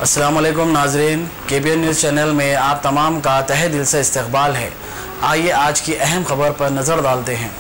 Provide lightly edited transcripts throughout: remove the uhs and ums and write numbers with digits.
अस्सलाम वालेकुम नाजरीन, KBN न्यूज़ चैनल में आप तमाम का तहे दिल से इस्तकबाल है। आइए आज की अहम खबर पर नज़र डालते हैं।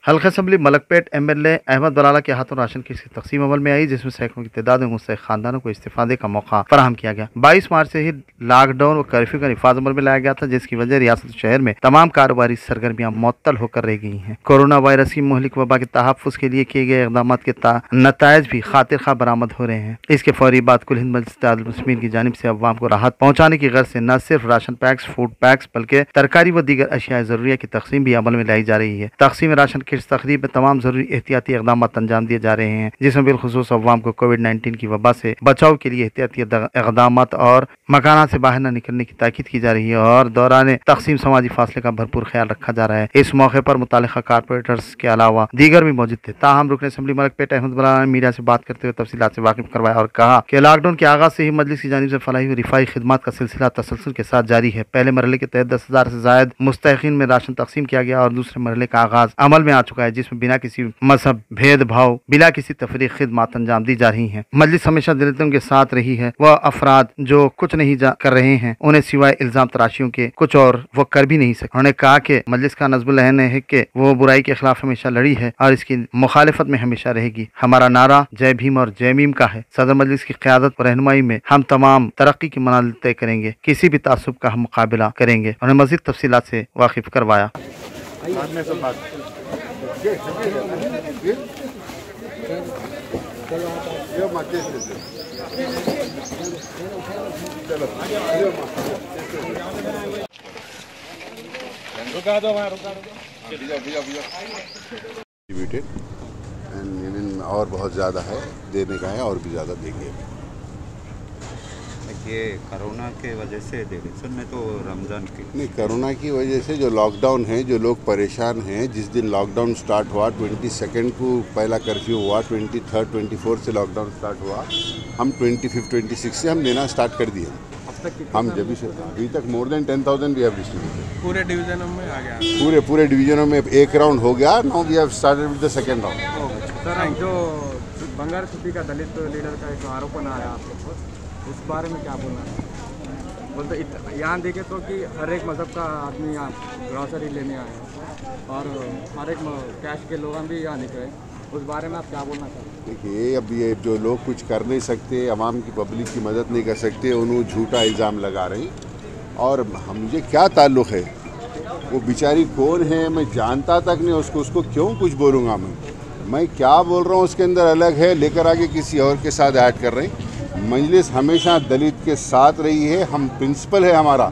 हल्का असम्बली मलकपेट MLA अहमद बलाला के हाथों राशन की तकसीम अमल में आई, जिसमें सैकड़ों की तादाद में मुस्तहिक खानदानों को इस्तेफादे का मौका फराहम किया गया। 22 मार्च से ही लॉकडाउन व कर्फ्यू का निफाज अमल में लाया गया था, जिसकी वजह रियासत शहर में तमाम कारोबारी सरगर्मियां मुअत्तल होकर रह गई हैं। कोरोना वायरस की मुहलिक वबा के तहफ़्फ़ुज़ के लिए किए गए इक़दाम के नताइज भी खातिर खा बरामद हो रहे हैं। इसके फौरी बाद कुल हिंद मजलिस मुस्लिमीन की जानिब से अवाम को राहत पहुँचाने की गर्ज से न सिर्फ राशन पैक्स, फूड पैक्स, बल्कि तरकारी व दीगर अशिया ज़रूरिया की तकसीम भी अमल में लाई जा रही है। तकसीम राशन किट्स तकरीब में तमाम जरूरी एहतियाती इक़दाम अंजाम दिए जा रहे हैं, जिसमें बिलखुसूस अवाम को कोविड-19 की वबा से बचाव के लिए एहतियाती इक़दाम और मकाना से बाहर न निकलने की ताकीद की जा रही है और दौरान तकसीम समाजी फासले का भरपूर ख्याल रखा जा रहा है। इस मौके पर मुतालिका कारपोरेटर्स के अलावा दीगर भी मौजूद थे। ताहम रुकन असम्बली मलकपेट अहमद बलाला ने मीडिया से बात करते हुए तफसीलात से वाकिफ करवाया और कहा कि लॉकडाउन के आगाज से ही मजलिस की जानिब से फलाही व रिफाई खिदमात का सिलसिला तसलसल के साथ जारी है। पहले मरहले के तहत 10,000 से ज़ायद मुस्तहिकीन में राशन तकसीम किया गया और दूसरे मरहले का आगाज अमल में आ चुका है, जिसमें बिना किसी मजहब भेदभाव, बिला किसी तफरीक खिदमात अंजाम दी जा रही हैं। मजलिस हमेशा दलितों के साथ रही है। वह अफराद जो कुछ नहीं कर रहे हैं, उन्हें सिवाय इल्जाम तराशियों के कुछ और वो कर भी नहीं सकते। उन्होंने कहा कि मजलिस का नज़्बुल अहन है कि वो बुराई के खिलाफ हमेशा लड़ी है और इसकी मुखालिफत में हमेशा रहेगी। हमारा नारा जय भीम और जय मीम का है। सदर मजलिस की क़यादत और रहनुमाई में हम तमाम तरक्की की मनाजिल तय करेंगे, किसी भी तासुब का हम मुकाबला करेंगे। उन्हें मज़ीद तफसीलात से वाकिफ करवाया। एंड और बहुत ज़्यादा है, देने का है और भी ज़्यादा देंगे। ये कोरोना के वजह से दे रहे सर, मैं तो रमज़ान की नहीं, कोरोना की वजह से जो लॉकडाउन है, जो लोग परेशान हैं, जिस दिन लॉकडाउन स्टार्ट हुआ 22 को पहला कर्फ्यू हुआ, 23, 24 से लॉकडाउन स्टार्ट हुआ, हम 25, 26 से हम देना स्टार्ट कर दिए। हम जब से अभी तक more than 10,000 we have distributed. पूरे डिवीजनों में आ गया, पूरे डिवीजनों में एक राउंड हो गया। Now we have started with the second round. Sir, जो बंगार सिटी का दलित लीडर का एक आरोपण आया आपके ऊपर, उस बारे में क्या बोलना है? बोलते यहाँ देखे तो कि हर एक मज़हब का आदमी यहाँ ग्रॉसरी लेने आए और हर एक कैश के लोग भी यहाँ निकले, उस बारे में आप क्या बोलना चाहते हैं? देखिए, अब ये जो लोग कुछ कर नहीं सकते, आवाम की पब्लिक की मदद नहीं कर सकते, उन्होंने झूठा इल्ज़ाम लगा रही। और मुझे क्या ताल्लुक़ है, वो बेचारी कौन है मैं जानता तक नहीं उसको क्यों कुछ बोलूँगा। मैं क्या बोल रहा हूँ उसके अंदर अलग है, लेकर आगे किसी और के साथ ऐड कर रहे हैं। मजलिस हमेशा दलित के साथ रही है। हम प्रिंसिपल है हमारा,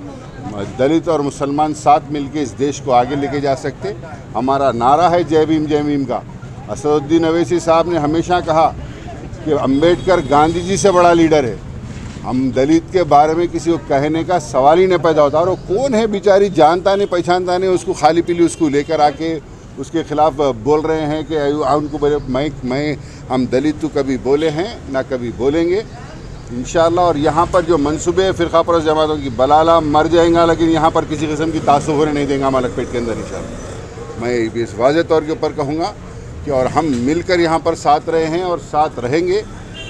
दलित और मुसलमान साथ मिलके इस देश को आगे लेके जा सकते। हमारा नारा है जय भीम का। असदुद्दीन अवैसी साहब ने हमेशा कहा कि अंबेडकर गांधी जी से बड़ा लीडर है। हम दलित के बारे में किसी को कहने का सवाल ही नहीं पैदा होता। और वो कौन है बेचारी, जानता नहीं पहचानता नहीं, उसको खाली पीली उसको लेकर आके उसके खिलाफ बोल रहे हैं कि उनको बोले मैं हम दलित तो कभी बोले हैं ना कभी बोलेंगे इंशाअल्लाह। और यहाँ पर जो मंसूबे फ़िरक़ा परस्त जमातों की, बलाला मर जाएगा लेकिन यहाँ पर किसी किस्म की तासुब होने नहीं देंगे मलकपेट के अंदर इंशाअल्लाह। मैं इस वाज़ेह तौर के ऊपर कहूँगा कि और हम मिलकर यहाँ पर साथ रहे हैं और साथ रहेंगे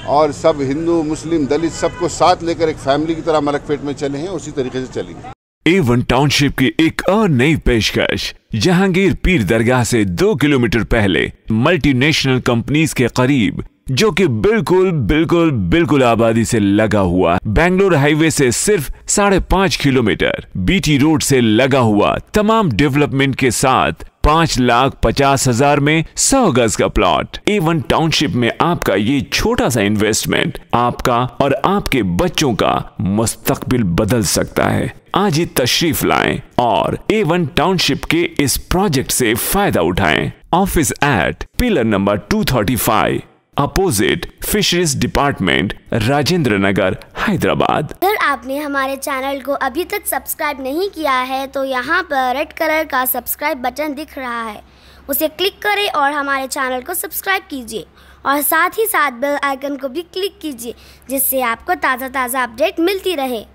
और सब हिंदू मुस्लिम दलित सबको साथ लेकर एक फैमिली की तरह मलकपेट में चले हैं, उसी तरीके से चलेंगे। A1 टाउनशिप की एक और नई पेशकश जहांगीर पीर दरगाह से 2 किलोमीटर पहले मल्टीनेशनल कंपनीज के करीब, जो कि बिल्कुल आबादी से लगा हुआ, बेंगलोर हाईवे से सिर्फ 5.5 किलोमीटर, बीटी रोड से लगा हुआ, तमाम डेवलपमेंट के साथ 5,50,000 में 100 गज का प्लॉट। A1 टाउनशिप में आपका ये छोटा सा इन्वेस्टमेंट आपका और आपके बच्चों का मुस्तकबिल बदल सकता है। आज ही तशरीफ लाएं और A1 टाउनशिप के इस प्रोजेक्ट से फायदा उठाएं। Office at pillar number 235, opposite fisheries department, Rajendra Nagar, Hyderabad. अगर आपने हमारे चैनल को अभी तक सब्सक्राइब नहीं किया है तो यहाँ पर रेड कलर का सब्सक्राइब बटन दिख रहा है, उसे क्लिक करें और हमारे चैनल को सब्सक्राइब कीजिए और साथ ही साथ बेल आइकन को भी क्लिक कीजिए, जिससे आपको ताज़ा अपडेट मिलती रहे।